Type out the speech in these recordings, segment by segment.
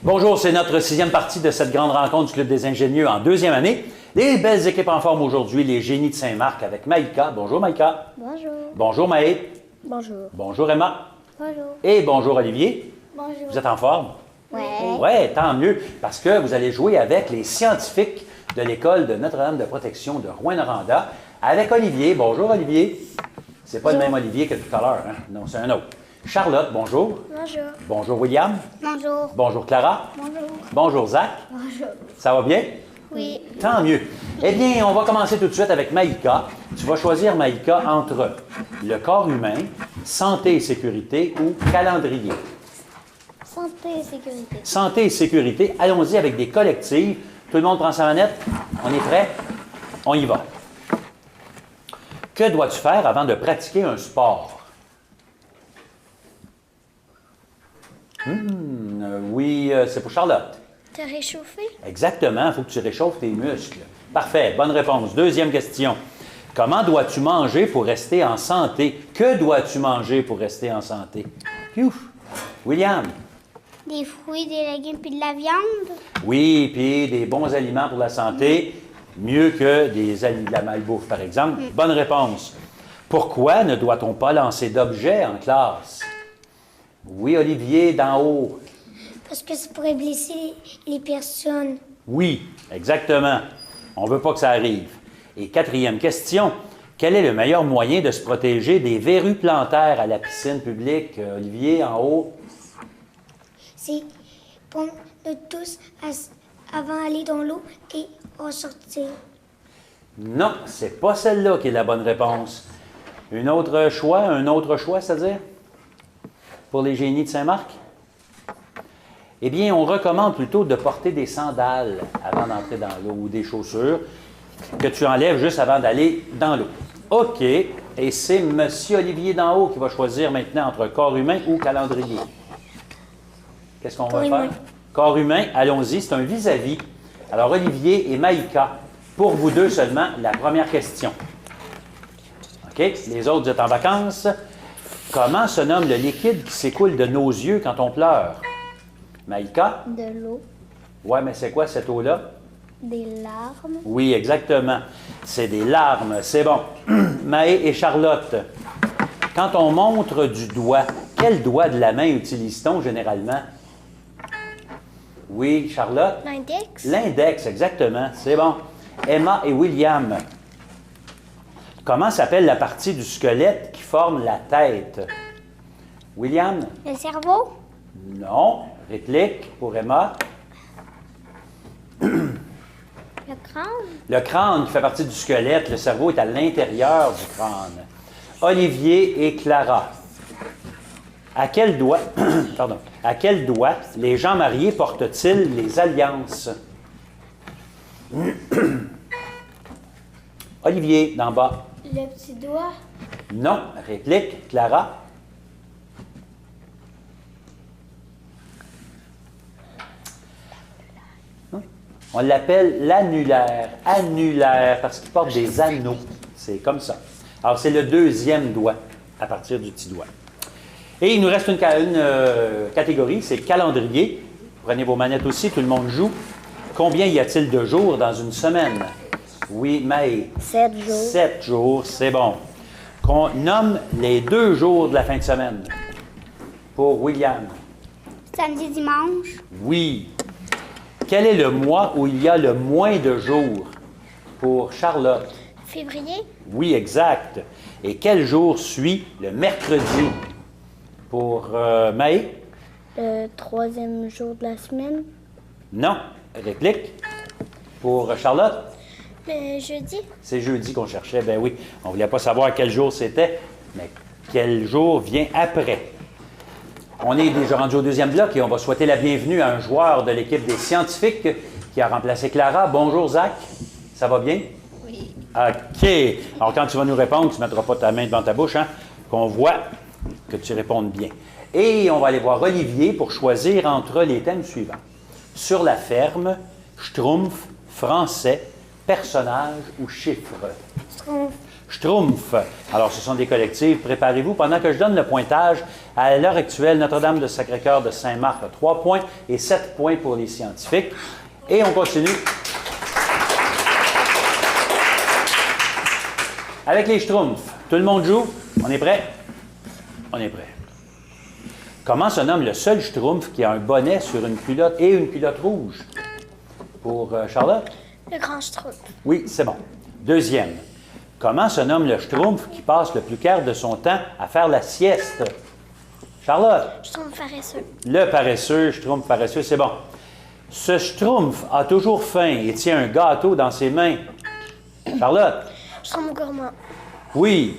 Bonjour, c'est notre 6e partie de cette grande rencontre du Club des ingénieux en 2e année. Les belles équipes en forme aujourd'hui, les génies de Saint-Marc avec Maïka. Bonjour Maïka. Bonjour. Bonjour Maë. Bonjour. Bonjour Emma. Bonjour. Et bonjour Olivier. Bonjour. Vous êtes en forme? Ouais. Oui, tant mieux, parce que vous allez jouer avec les scientifiques de l'école de Notre-Dame de protection de Rouyn-Noranda avec Olivier. Bonjour Olivier. C'est pas le même Olivier que tout à l'heure, hein? Non, c'est un autre. Charlotte, bonjour. Bonjour. Bonjour William. Bonjour. Bonjour Clara. Bonjour. Bonjour Zach. Bonjour. Ça va bien? Oui. Tant mieux. Eh bien, on va commencer tout de suite avec Maïka. Tu vas choisir, Maïka, entre le corps humain, santé et sécurité ou calendrier. Santé et sécurité. Santé et sécurité, allons-y avec des collectives. Tout le monde prend sa manette? On est prêt? On y va. Que dois-tu faire avant de pratiquer un sport? Oui, c'est pour Charlotte. Te réchauffer? Exactement, il faut que tu réchauffes tes muscles. Parfait, bonne réponse. Deuxième question. Comment dois-tu manger pour rester en santé? Que dois-tu manger pour rester en santé? Piouf! William? Des fruits, des légumes puis de la viande? Oui, puis des bons aliments pour la santé, mieux que de la malbouffe, par exemple. Bonne réponse. Pourquoi ne doit-on pas lancer d'objets en classe? Oui, Olivier, d'en haut. Parce que ça pourrait blesser les personnes. Oui, exactement. On ne veut pas que ça arrive. Et quatrième question, quel est le meilleur moyen de se protéger des verrues plantaires à la piscine publique? Olivier, en haut. C'est prendre le tous avant d'aller dans l'eau et ressortir. Non, c'est pas celle-là qui est la bonne réponse. Un autre choix, c'est-à-dire? Pour les génies de Saint-Marc? Eh bien, on recommande plutôt de porter des sandales avant d'entrer dans l'eau ou des chaussures que tu enlèves juste avant d'aller dans l'eau. OK. Et c'est M. Olivier d'en haut qui va choisir maintenant entre corps humain ou calendrier. Qu'est-ce qu'on va faire? Corps humain, allons-y, c'est un vis-à-vis. Alors, Olivier et Maïka, pour vous deux seulement, la première question. OK? Les autres, vous êtes en vacances. Comment se nomme le liquide qui s'écoule de nos yeux quand on pleure? Maïka? De l'eau. Ouais, mais c'est quoi cette eau-là? Des larmes. Oui, exactement. C'est des larmes, c'est bon. Maë et Charlotte, quand on montre du doigt, quel doigt de la main utilise-t-on généralement? Oui, Charlotte? L'index. L'index, exactement, c'est bon. Emma et William, comment s'appelle la partie du squelette qui forme la tête? William? Le cerveau. Non. Réplique pour Emma. Le crâne. Le crâne qui fait partie du squelette, le cerveau est à l'intérieur du crâne. Olivier et Clara. À quel doigt, à quel doigt les gens mariés portent-ils les alliances? Olivier, d'en bas. Le petit doigt. Non. Réplique, Clara. On l'appelle l'annulaire. Annulaire, parce qu'il porte des anneaux. C'est comme ça. Alors, c'est le deuxième doigt, à partir du petit doigt. Et il nous reste une catégorie, c'est le calendrier. Prenez vos manettes aussi, tout le monde joue. Combien y a-t-il de jours dans une semaine? Oui, Maë. 7 jours. 7 jours, c'est bon. Qu'on nomme les 2 jours de la fin de semaine. Pour William. Samedi, dimanche. Oui. Quel est le mois où il y a le moins de jours? Pour Charlotte. Février. Oui, exact. Et quel jour suit le mercredi? Pour Maë? Le 3e jour de la semaine. Non. Réplique? Pour Charlotte? Le jeudi. C'est jeudi qu'on cherchait. Ben oui, on ne voulait pas savoir quel jour c'était, mais quel jour vient après. On est déjà rendu au deuxième bloc et on va souhaiter la bienvenue à un joueur de l'équipe des scientifiques qui a remplacé Clara. Bonjour Zach, ça va bien? Oui. OK. Alors quand tu vas nous répondre, tu ne mettras pas ta main devant ta bouche, hein? Qu'on voit que tu répondes bien. Et on va aller voir Olivier pour choisir entre les thèmes suivants. Sur la ferme, schtroumpf, français, personnage ou chiffre? Schtroumpf. Schtroumpf. Alors, ce sont des collectifs. Préparez-vous pendant que je donne le pointage. À l'heure actuelle, Notre-Dame de Sacré-Cœur de Saint-Marc a 3 points et 7 points pour les scientifiques. Et on continue avec les Schtroumpfs. Tout le monde joue? On est prêt? On est prêt. Comment se nomme le seul Schtroumpf qui a un bonnet sur une culotte et une culotte rouge? Pour Charlotte? Le grand Schtroumpf. Oui, c'est bon. Deuxième. Comment se nomme le Schtroumpf qui passe le plus clair de son temps à faire la sieste? Charlotte? Schtroumpf paresseux. Le paresseux, Schtroumpf paresseux, c'est bon. Ce Schtroumpf a toujours faim et tient un gâteau dans ses mains. Charlotte? Schtroumpf gourmand. Oui.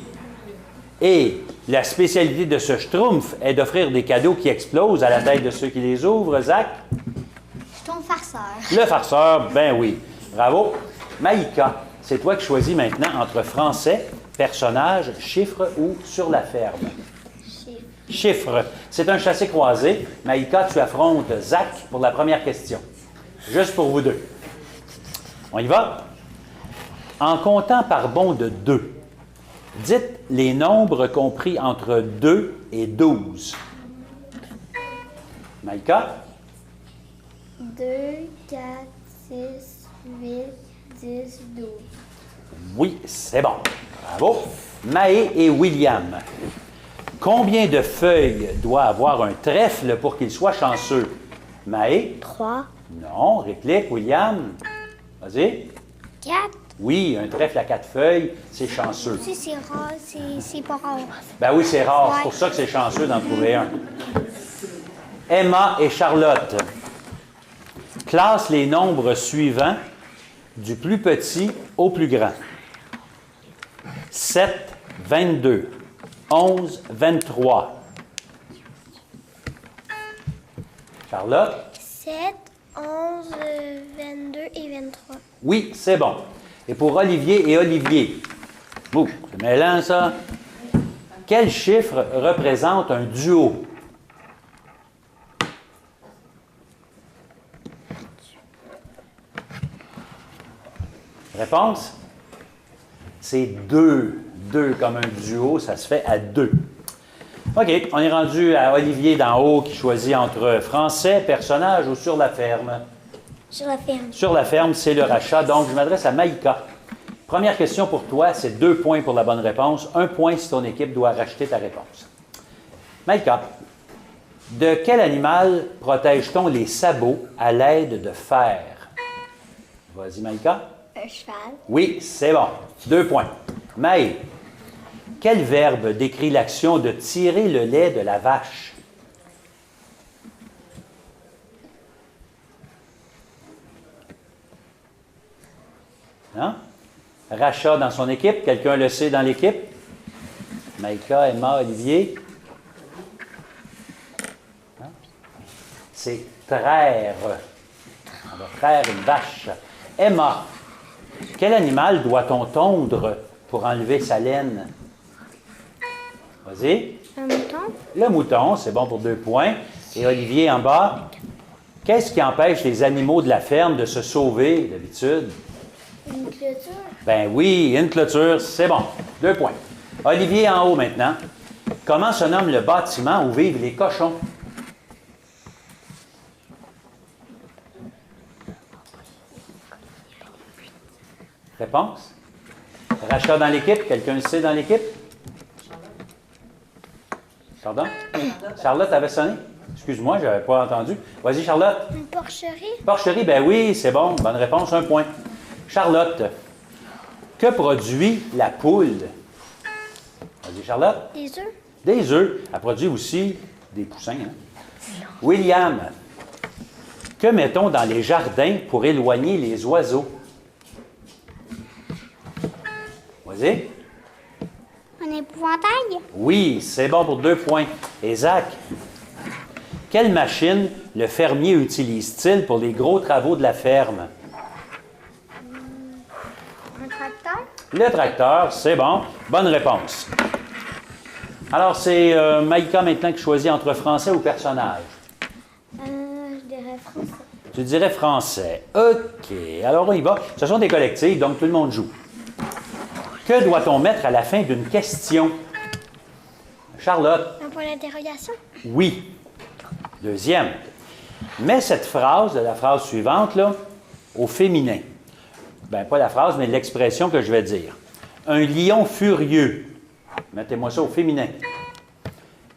Et la spécialité de ce Schtroumpf est d'offrir des cadeaux qui explosent à la tête de ceux qui les ouvrent. Zach? Schtroumpf farceur. Le farceur, ben oui. Bravo. Maïka, c'est toi qui choisis maintenant entre français, personnage, chiffre ou sur la ferme. Chiffre. C'est un chassé-croisé. Maïka, tu affrontes Zach pour la première question. Juste pour vous deux. On y va? En comptant par bond de 2, dites les nombres compris entre 2 et 12. Maïka? 2, 4, 6, 8, 10, 12. Oui, c'est bon. Bravo. Maë et William. Combien de feuilles doit avoir un trèfle pour qu'il soit chanceux? Maë? 3. Non. Réplique, William? Vas-y. 4. Oui, un trèfle à 4 feuilles, c'est chanceux. Si c'est rare, c'est pas rare. Ben oui, c'est rare. Ouais. C'est pour ça que c'est chanceux d'en trouver un. Emma et Charlotte. Classe les nombres suivants du plus petit au plus grand. 7, 22. 11, 23. Charlotte? 7, 11, 22 et 23. Oui, c'est bon. Et pour Olivier et Olivier. Ouh, c'est mêlant, ça. Quel chiffre représente un duo? Réponse? C'est 2. 2 comme un duo, ça se fait à 2. OK, on est rendu à Olivier d'en haut qui choisit entre français, personnage ou sur la ferme. Sur la ferme. Sur la ferme, c'est le rachat. Donc, je m'adresse à Maïka. Première question pour toi, c'est 2 points pour la bonne réponse. 1 point si ton équipe doit racheter ta réponse. Maïka, de quel animal protège-t-on les sabots à l'aide de fer? Vas-y, Maïka. Un cheval. Oui, c'est bon. 2 points. Maï, quel verbe décrit l'action de tirer le lait de la vache? Hein? Rachat dans son équipe. Quelqu'un le sait dans l'équipe? Maïka, Emma, Olivier. Hein? C'est traire. On va traire une vache. Emma, quel animal doit-on tondre pour enlever sa laine? Vas-y. Un mouton. Le mouton, c'est bon pour 2 points. Et Olivier en bas, qu'est-ce qui empêche les animaux de la ferme de se sauver d'habitude? Une clôture. Ben oui, une clôture, c'est bon. 2 points. Olivier en haut maintenant. Comment se nomme le bâtiment où vivent les cochons? Réponse? Rachat dans l'équipe. Quelqu'un le sait dans l'équipe? Pardon? Charlotte avait sonné? Excuse-moi, je n'avais pas entendu. Vas-y, Charlotte. Une porcherie. Porcherie, ben oui, c'est bon. Bonne réponse, 1 point. Charlotte, que produit la poule? Vas-y, Charlotte. Des œufs. Des œufs. Elle produit aussi des poussins. Hein? William, que mettons dans les jardins pour éloigner les oiseaux? Vas-y. Un épouvantail. Oui, c'est bon pour 2 points. Et Zach, quelle machine le fermier utilise-t-il pour les gros travaux de la ferme? Un tracteur. Le tracteur, c'est bon. Bonne réponse. Alors, c'est Maïka maintenant qui choisit entre français ou personnage. Je dirais français. Tu dirais français. OK. Alors, on y va. Ce sont des collectifs, donc tout le monde joue. Que doit-on mettre à la fin d'une question? Charlotte? Un point d'interrogation. Oui. Deuxième. Mets cette phrase, la phrase suivante, là, au féminin. Bien, pas la phrase, mais l'expression que je vais dire. Un lion furieux. Mettez-moi ça au féminin.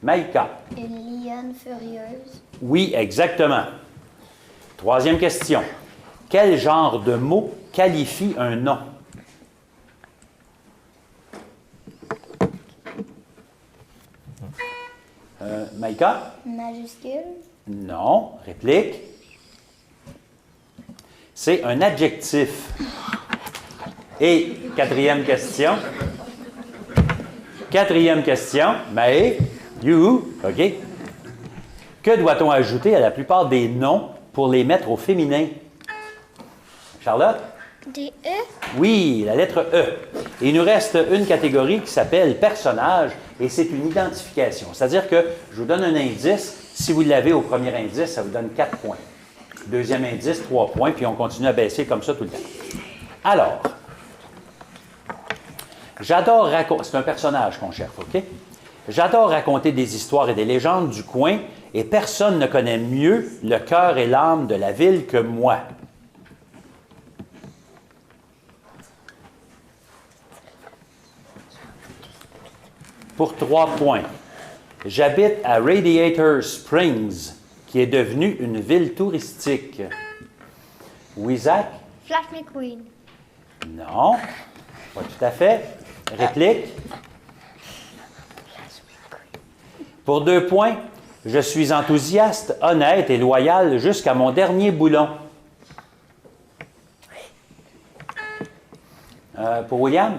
Maïka. Une lionne furieuse. Oui, exactement. Troisième question. Quel genre de mot qualifie un nom? Maïka? Majuscule. Non. Réplique. C'est un adjectif. Et quatrième question. Quatrième question. Mais, you, OK. Que doit-on ajouter à la plupart des noms pour les mettre au féminin? Charlotte? Des E. Oui, la lettre E. Et il nous reste une catégorie qui s'appelle personnage et c'est une identification. C'est-à-dire que je vous donne un indice. Si vous l'avez au premier indice, ça vous donne 4 points. Deuxième indice, 3 points, puis on continue à baisser comme ça tout le temps. Alors, j'adore raconter... C'est un personnage qu'on cherche, OK? J'adore raconter des histoires et des légendes du coin et personne ne connaît mieux le cœur et l'âme de la ville que moi. Pour 3 points. J'habite à Radiator Springs, qui est devenue une ville touristique. Oui, Zach? Flash McQueen. Non, pas tout à fait. Réplique? Pour 2 points, je suis enthousiaste, honnête et loyal jusqu'à mon dernier boulon. Pour William?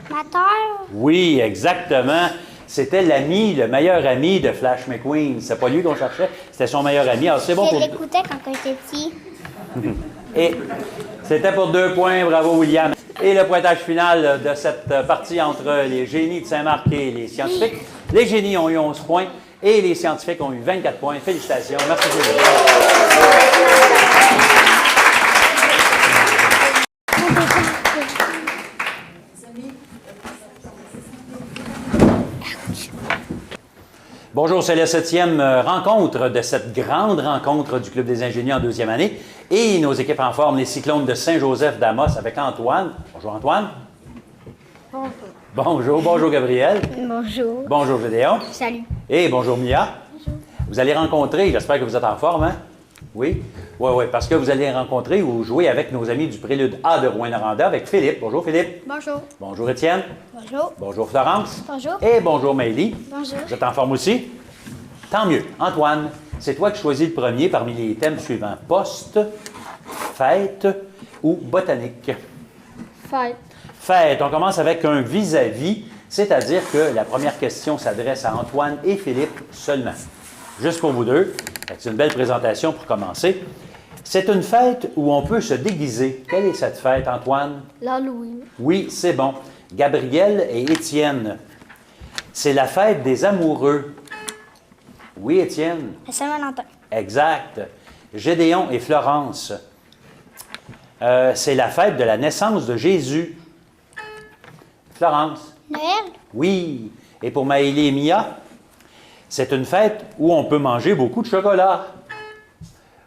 Ma terre. Oui, exactement. C'était l'ami, le meilleur ami de Flash McQueen. C'est pas lui qu'on cherchait, c'était son meilleur ami. Alors, c'est bon Je pour... l'écoutais quand j'étais petit. Et c'était pour 2 points, bravo William. Et le pointage final de cette partie entre les génies de Saint-Marc et les scientifiques. Les génies ont eu 11 points et les scientifiques ont eu 24 points. Félicitations. Merci beaucoup. Bonjour, c'est la 7e rencontre de cette grande rencontre du Club des ingénieurs en 2e année. Et nos équipes en forme, les Cyclones de Saint-Joseph d'Amos avec Antoine. Bonjour Antoine. Bonjour. Bonjour, bonjour Gabriel. Bonjour. Bonjour Gédéon. Salut. Et bonjour Mia. Bonjour. Vous allez rencontrer, j'espère que vous êtes en forme, hein? Oui? Oui, parce que vous allez rencontrer ou jouer avec nos amis du Prélude A de Rouyn-Noranda avec Philippe. Bonjour Philippe. Bonjour. Bonjour Étienne. Bonjour. Bonjour Florence. Bonjour. Et bonjour Maëlie. Bonjour. Vous êtes en forme aussi? Tant mieux. Antoine, c'est toi qui choisis le premier parmi les thèmes suivants. Poste, fête ou botanique? Fête. Fête. On commence avec un vis-à-vis, c'est-à-dire que la première question s'adresse à Antoine et Philippe seulement. Juste pour vous deux. C'est une belle présentation pour commencer. C'est une fête où on peut se déguiser. Quelle est cette fête, Antoine? L'Halloween. Oui, c'est bon. Gabriel et Étienne. C'est la fête des amoureux. Oui, Étienne. La Saint-Valentin. Exact. Gédéon et Florence. C'est la fête de la naissance de Jésus. Florence. Noël. Oui. Et pour Maëlie et Mia, c'est une fête où on peut manger beaucoup de chocolat.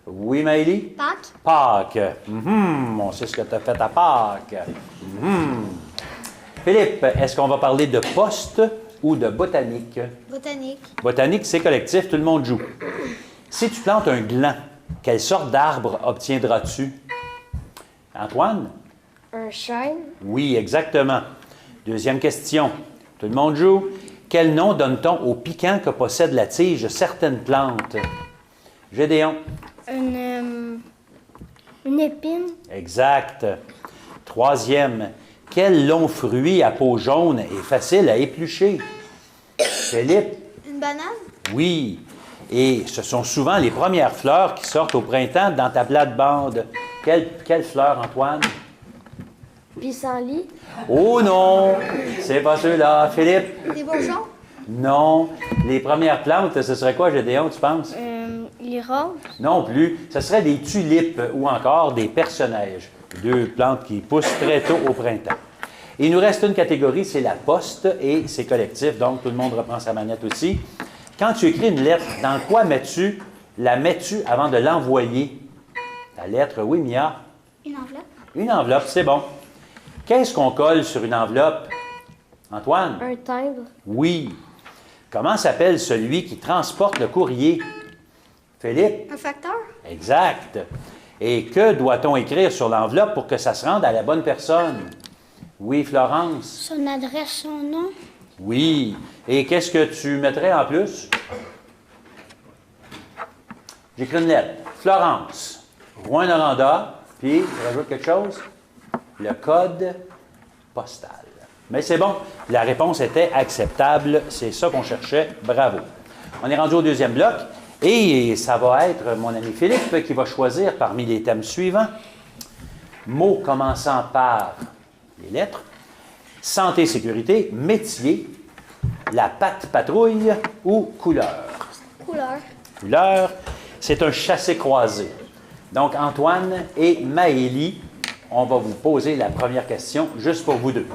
Oui, Maëlie? Pâques. Pâques. On sait ce que tu as fait à Pâques. Philippe, est-ce qu'on va parler de poste ou de botanique? Botanique. Botanique, c'est collectif, tout le monde joue. Si tu plantes un gland, quelle sorte d'arbre obtiendras-tu? Antoine? Un chêne. Oui, exactement. Deuxième question. Tout le monde joue. Quel nom donne-t-on au piquant que possède la tige certaines plantes? Gédéon? Une épine. Exact. Troisième. Quel long fruit à peau jaune est facile à éplucher? Philippe? Une banane. Oui. Et ce sont souvent les premières fleurs qui sortent au printemps dans ta plate-bande. Quelle fleur, Antoine? Pissenlit. Oh non! C'est pas ceux-là. Philippe? Des bourgeons. Non. Les premières plantes, ce serait quoi, Gédéon, tu penses? Les roses. Non plus. Ce serait des tulipes ou encore des perce-neige. Deux plantes qui poussent très tôt au printemps. Et il nous reste une catégorie, c'est la poste, et c'est collectif, donc tout le monde reprend sa manette aussi. Quand tu écris une lettre, dans quoi la mets-tu avant de l'envoyer? La lettre, oui, Mia? Une enveloppe. Une enveloppe, c'est bon. Qu'est-ce qu'on colle sur une enveloppe? Antoine? Un timbre. Oui. Comment s'appelle celui qui transporte le courrier? Philippe? Un facteur. Exact. Et que doit-on écrire sur l'enveloppe pour que ça se rende à la bonne personne? Oui, Florence? Son adresse, son nom. Oui. Et qu'est-ce que tu mettrais en plus? J'écris une lettre. Florence, Rouyn-Noranda, puis je rajoute quelque chose? Le code postal. Mais c'est bon, la réponse était acceptable, c'est ça qu'on cherchait, bravo. On est rendu au deuxième bloc, et ça va être mon ami Philippe qui va choisir parmi les thèmes suivants. Mots commençant par les lettres, santé, sécurité, métier, la patte patrouille ou couleur. Couleur. Couleur, c'est un chassé-croisé. Donc, Antoine et Maëlie, on va vous poser la première question juste pour vous deux.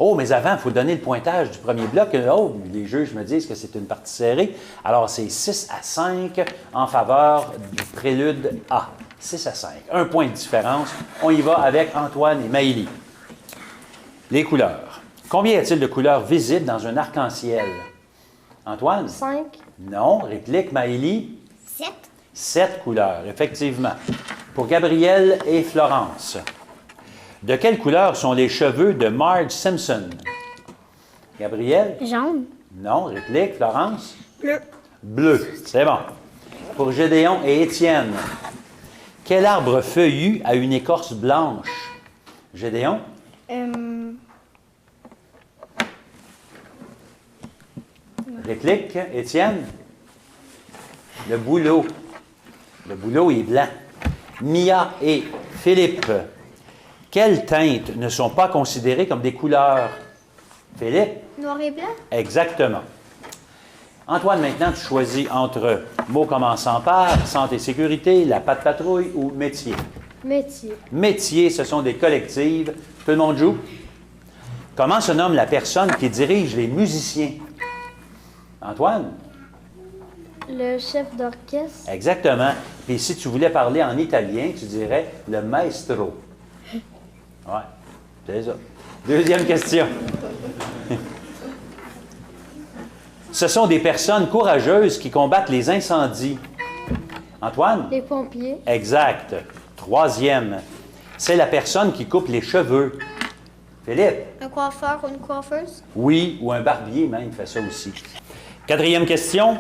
Oh, mais avant, il faut donner le pointage du premier bloc. Oh, les juges me disent que c'est une partie serrée. Alors, c'est 6-5 en faveur du prélude A. 6-5. Un point de différence. On y va avec Antoine et Maëlie. Les couleurs. Combien y a-t-il de couleurs visibles dans un arc-en-ciel? Antoine? 5. Non. Réplique, Maëlie? 7. 7 couleurs, effectivement. Pour Gabrielle et Florence. De quelle couleur sont les cheveux de Marge Simpson? Gabrielle? Jaune. Non. Réplique, Florence? Bleu. Bleu, c'est bon. Pour Gédéon et Étienne. Quel arbre feuillu a une écorce blanche? Gédéon? Réplique, Étienne? Le bouleau. Le bouleau est blanc. Mia et Philippe. Quelles teintes ne sont pas considérées comme des couleurs? Philippe? Noir et blanc. Exactement. Antoine, maintenant, tu choisis entre mots commençant par santé et sécurité, la patte patrouille ou métier. Métier. Métier, ce sont des collectives. Tout le monde joue? Comment se nomme la personne qui dirige les musiciens? Antoine? Le chef d'orchestre. Exactement. Puis si tu voulais parler en italien, tu dirais le maestro. Ouais, c'est ça. Deuxième question. Ce sont des personnes courageuses qui combattent les incendies. Antoine? Les pompiers. Exact. Troisième. C'est la personne qui coupe les cheveux. Philippe? Un coiffeur ou une coiffeuse. Oui, ou un barbier même fait ça aussi. Quatrième question.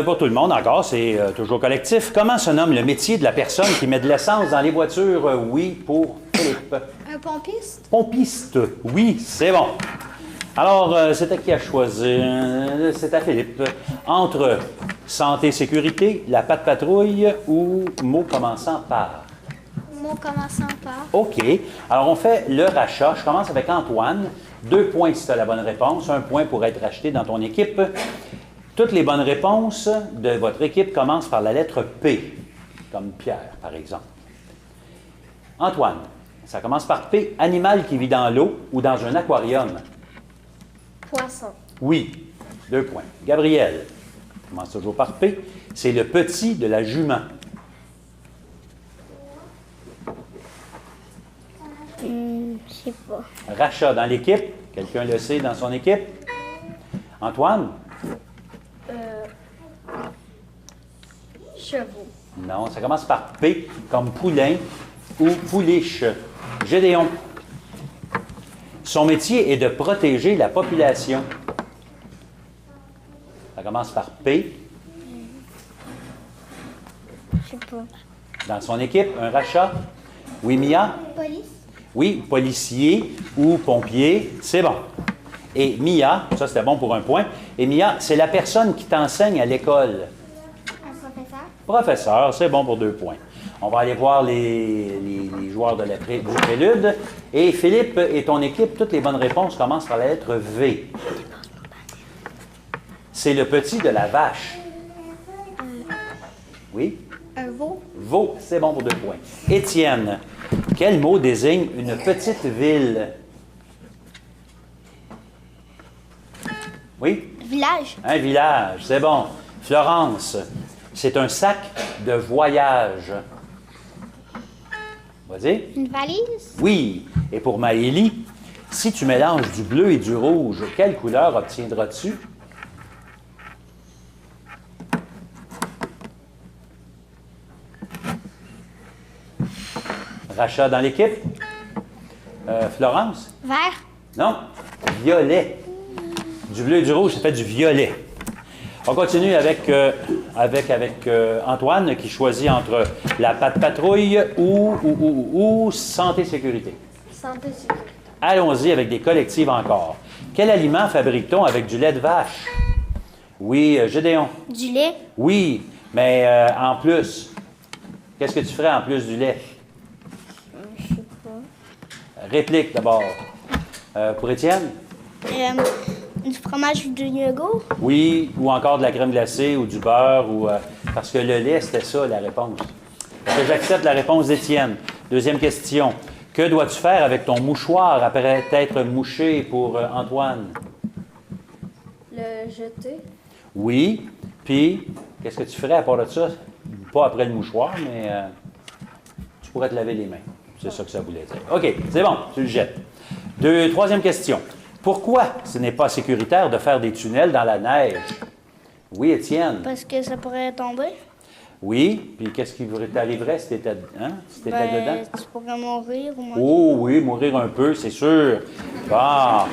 Pour tout le monde encore, c'est toujours collectif. Comment se nomme le métier de la personne qui met de l'essence dans les voitures? Oui, pour Philippe. Un pompiste. Pompiste. Oui, c'est bon. Alors, c'est à qui à choisir? C'est à Philippe. Entre santé, sécurité, la patte patrouille ou mots commençant par? Mot commençant par. OK. Alors, on fait le rachat. Je commence avec Antoine. 2 points si tu as la bonne réponse. 1 point pour être racheté dans ton équipe. Toutes les bonnes réponses de votre équipe commencent par la lettre P, comme Pierre, par exemple. Antoine, ça commence par P. Animal qui vit dans l'eau ou dans un aquarium? Poisson. Oui, 2 points. Gabriel, ça commence toujours par P. C'est le petit de la jument. Je sais pas. Rachat dans l'équipe. Quelqu'un le sait dans son équipe? Antoine? Chevaux. Non, ça commence par P, comme poulain ou pouliche. Gédéon. Son métier est de protéger la population. Ça commence par P. Je sais pas. Dans son équipe, un rachat. Oui, Mia? Police. Oui, policier ou pompier, c'est bon. Et Mia, ça c'était bon pour 1 point. Et Mia, c'est la personne qui t'enseigne à l'école. Un professeur. Professeur, c'est bon pour 2 points. On va aller voir les joueurs du prélude. Et Philippe et ton équipe, toutes les bonnes réponses commencent par la lettre V. C'est le petit de la vache. Oui? Un veau. Veau, c'est bon pour 2 points. Étienne, quel mot désigne une petite ville? Oui? Village. Un village, c'est bon. Florence, c'est un sac de voyage. Vas-y. Une valise. Oui. Et pour Maëlie, si tu mélanges du bleu et du rouge, quelle couleur obtiendras-tu? Rachat dans l'équipe? Florence? Vert. Non, violet. Du bleu et du rouge, ça fait du violet. On continue avec Antoine qui choisit entre la patte patrouille ou santé sécurité. Santé sécurité. Allons-y avec des collectives encore. Quel aliment fabrique-t-on avec du lait de vache? Oui, Gédéon. Du lait. Oui, mais en plus, qu'est-ce que tu ferais en plus du lait? Je sais pas. Réplique d'abord. Pour Étienne? Du fromage ou du yogourt. Oui, ou encore de la crème glacée ou du beurre, ou parce que le lait, c'était ça la réponse. Donc, j'accepte la réponse d'Étienne. Deuxième question. Que dois-tu faire avec ton mouchoir après t'être mouché pour Antoine? Le jeter. Oui. Puis, qu'est-ce que tu ferais à part de ça? Pas après le mouchoir, mais tu pourrais te laver les mains. C'est ça que ça voulait dire. OK, c'est bon, tu le jettes. Troisième question. Pourquoi ce n'est pas sécuritaire de faire des tunnels dans la neige? Oui, Étienne. Parce que ça pourrait tomber. Oui, puis qu'est-ce qui t'arriverait si tu étais dedans? Tu pourrais mourir ou mourir. Oh oui, mourir un peu, c'est sûr. Bon.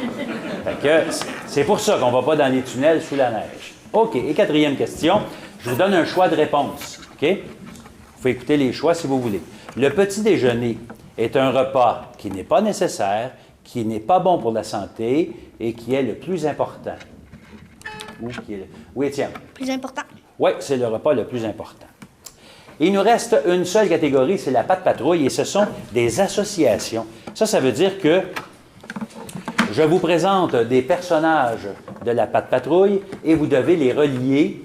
Fait que c'est pour ça qu'on ne va pas dans les tunnels sous la neige. OK, et quatrième question. Je vous donne un choix de réponse. OK? Vous pouvez écouter les choix si vous voulez. Le petit déjeuner est un repas qui n'est pas nécessaire, qui n'est pas bon pour la santé et qui est le plus important. Oui, Étienne. Plus important. Oui, c'est le repas le plus important. Il nous reste une seule catégorie, c'est la patte patrouille, et ce sont des associations. Ça veut dire que je vous présente des personnages de la patte patrouille et vous devez les relier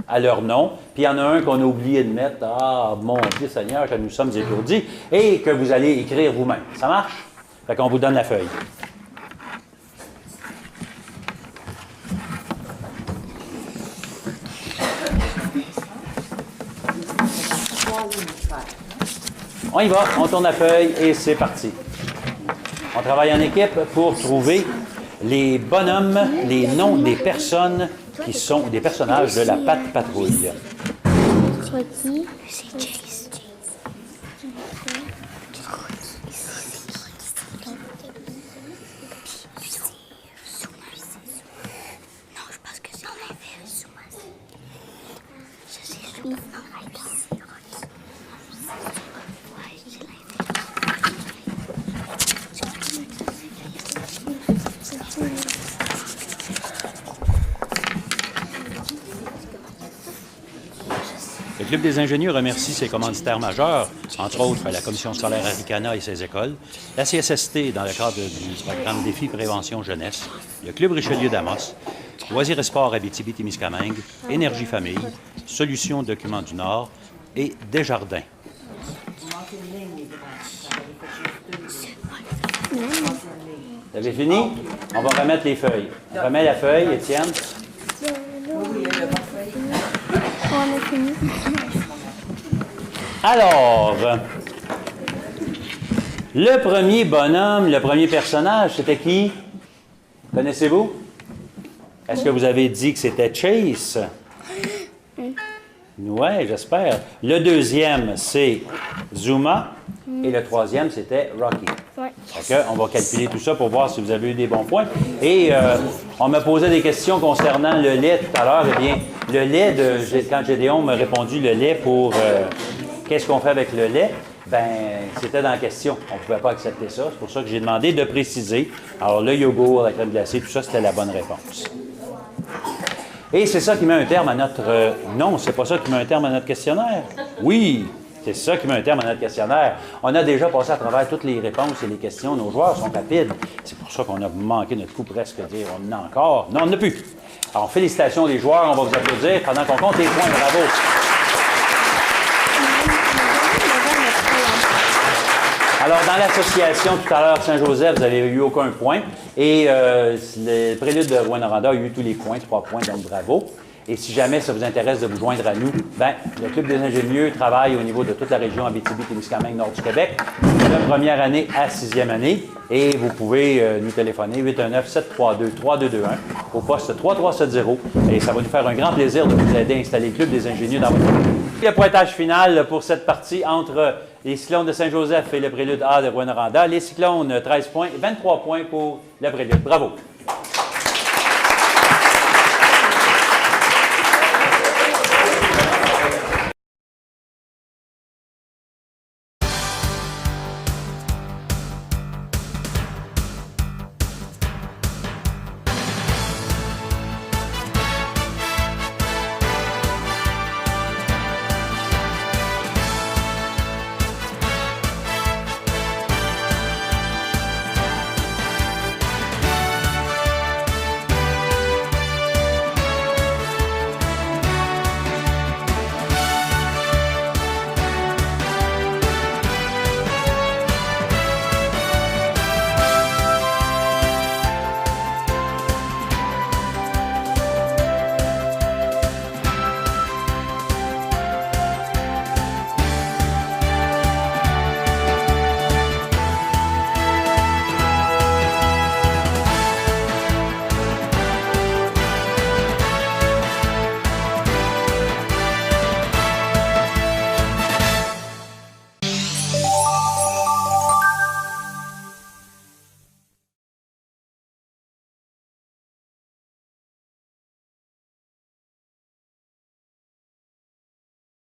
à leur nom. Puis il y en a un qu'on a oublié de mettre. Ah, mon Dieu Seigneur, que nous sommes étourdis. Et que vous allez écrire vous-même. Ça marche? Fait qu'on vous donne la feuille. On y va, on tourne la feuille et c'est parti. On travaille en équipe pour trouver les bonhommes, les noms des personnes qui sont des personnages de la patte patrouille. C'est qui? C'est Chase. Non, je pense que c'est l'inverse. Ça, c'est lui. Le Club des ingénieurs remercie ses commanditaires majeurs, entre autres la Commission scolaire Aricana et ses écoles, la CSST dans le cadre du programme Défi Prévention Jeunesse, le Club Richelieu d'Amos, Loisirs et Sports Abitibi-Témiscamingue, Énergie Famille, Solutions Documents du Nord et Desjardins. Vous avez fini? On va remettre les feuilles. On remet la feuille, Étienne. On a fini. Alors, le premier bonhomme, le premier personnage, c'était qui? Connaissez-vous? Est-ce que vous avez dit que c'était Chase? Oui, j'espère. Le deuxième, c'est Zuma. Et le troisième, c'était Rocky. Ouais. OK, on va calculer tout ça pour voir si vous avez eu des bons points. Et on m'a posé des questions concernant le lait tout à l'heure. Eh bien, le lait, quand Gédéon m'a répondu le lait pour qu'est-ce qu'on fait avec le lait, ben c'était dans la question. On ne pouvait pas accepter ça. C'est pour ça que j'ai demandé de préciser. Alors, le yogourt, la crème glacée, tout ça, c'était la bonne réponse. Et c'est ça qui met un terme à notre... non, c'est pas ça qui met un terme à notre questionnaire. Oui, c'est ça qui met un terme à notre questionnaire. On a déjà passé à travers toutes les réponses et les questions. Nos joueurs sont rapides. C'est pour ça qu'on a manqué notre coup presque dire on en a encore. Non, on n'en a plus. Alors, félicitations les joueurs. On va vous applaudir pendant qu'on compte les points. Bravo. Alors, dans l'association, tout à l'heure, Saint-Joseph, vous n'avez eu aucun point. Et le prélude de Rouyn-Noranda a eu tous les points, 3 points, donc bravo. Et si jamais ça vous intéresse de vous joindre à nous, ben, le Club des ingénieux travaille au niveau de toute la région Abitibi-Témiscamingue, nord du Québec, de première année à 6e année. Et vous pouvez nous téléphoner 819-732-3221 au poste 3370. Et ça va nous faire un grand plaisir de vous aider à installer le Club des ingénieux dans votre commune. Le pointage final pour cette partie entre les Cyclones de Saint-Joseph et le prélude A de Rouyn-Noranda. Les Cyclones, 13 points, 23 points pour le prélude. Bravo!